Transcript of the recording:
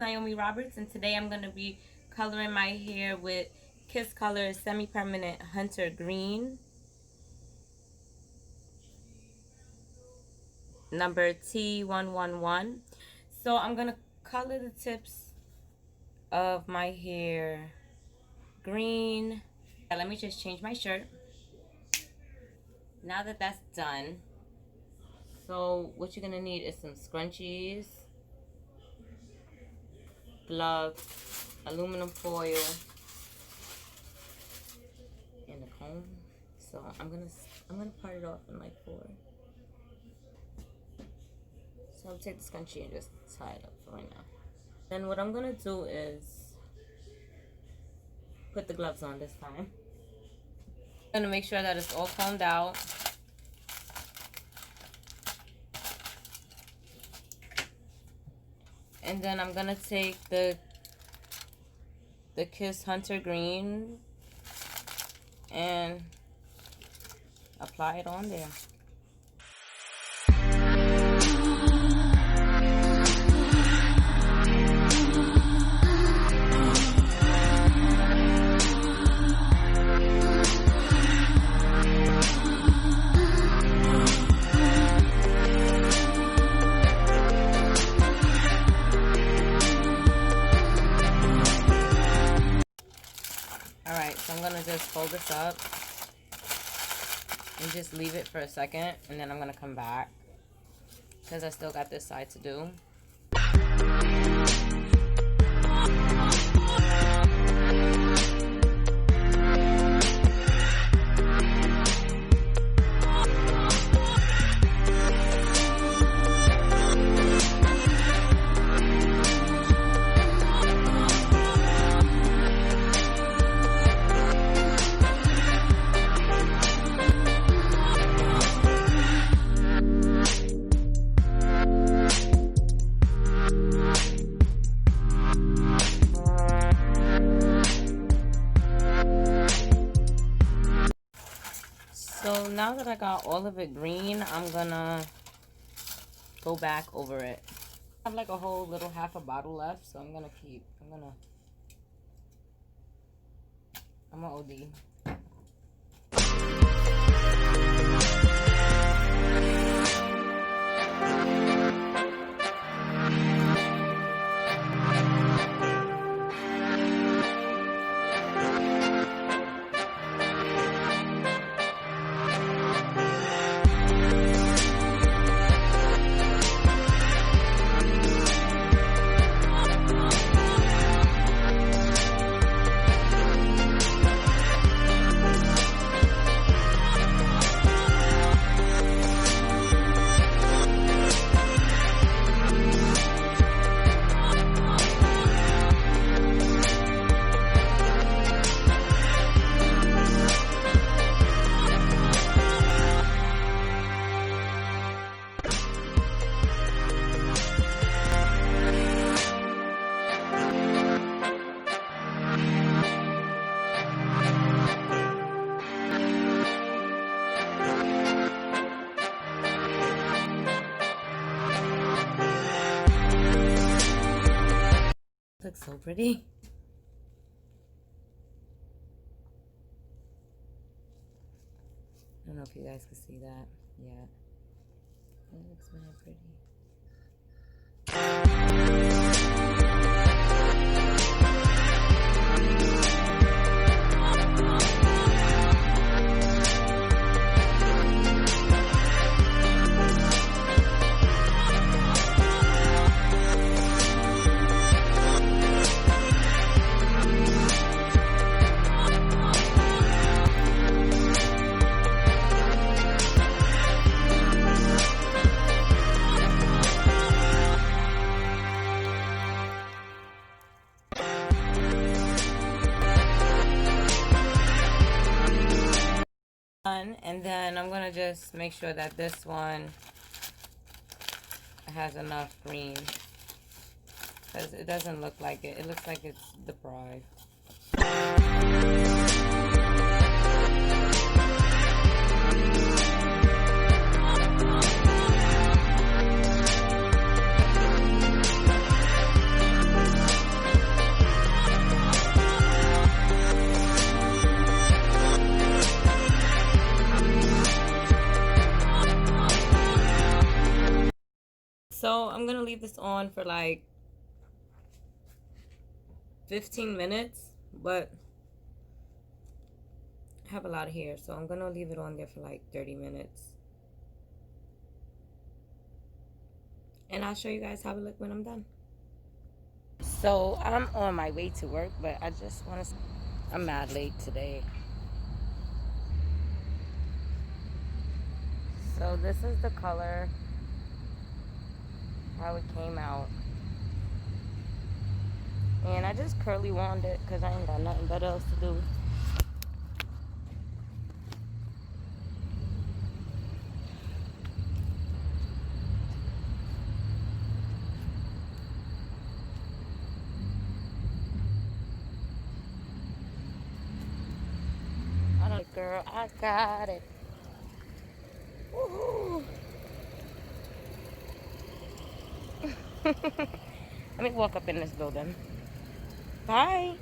Naomi Roberts, and today I'm going to be coloring my hair with Kiss Colors Semi-Permanent Hunter Green, number T111. So I'm going to color the tips of my hair green. Let me just change my shirt. Now that that's done, so what you're going to need is some scrunchies, gloves, aluminum foil, and a comb. So I'm gonna part it off in like 4. So I'll take the scrunchie and just tie it up for right now. Then what I'm gonna do is put the gloves on this time. I'm gonna make sure that it's all combed out. And then I'm gonna take the Kiss Hunter Green and apply it on there. Alright, so I'm going to just fold this up and just leave it for a second, and then I'm going to come back because I still got this side to do. So now that I got all of it green, I'm gonna go back over it. I have like a whole little half a bottle left, so I'm gonna OD. Looks so pretty. I don't know if you guys can see that yet. It looks really pretty. And then I'm gonna just make sure that this one has enough green, because it doesn't look like it. It looks like it's deprived. I'm gonna leave this on for like 15 minutes, but I have a lot of hair, so I'm gonna leave it on there for like 30 minutes. And I'll show you guys how it look when I'm done. So I'm on my way to work, but I just want to, I'm mad late today. So this is the color, how it came out. And I just curly wand it because I ain't got nothing better else to do. I don't, girl, I got it. Woohoo! Let me walk up in this building. Bye.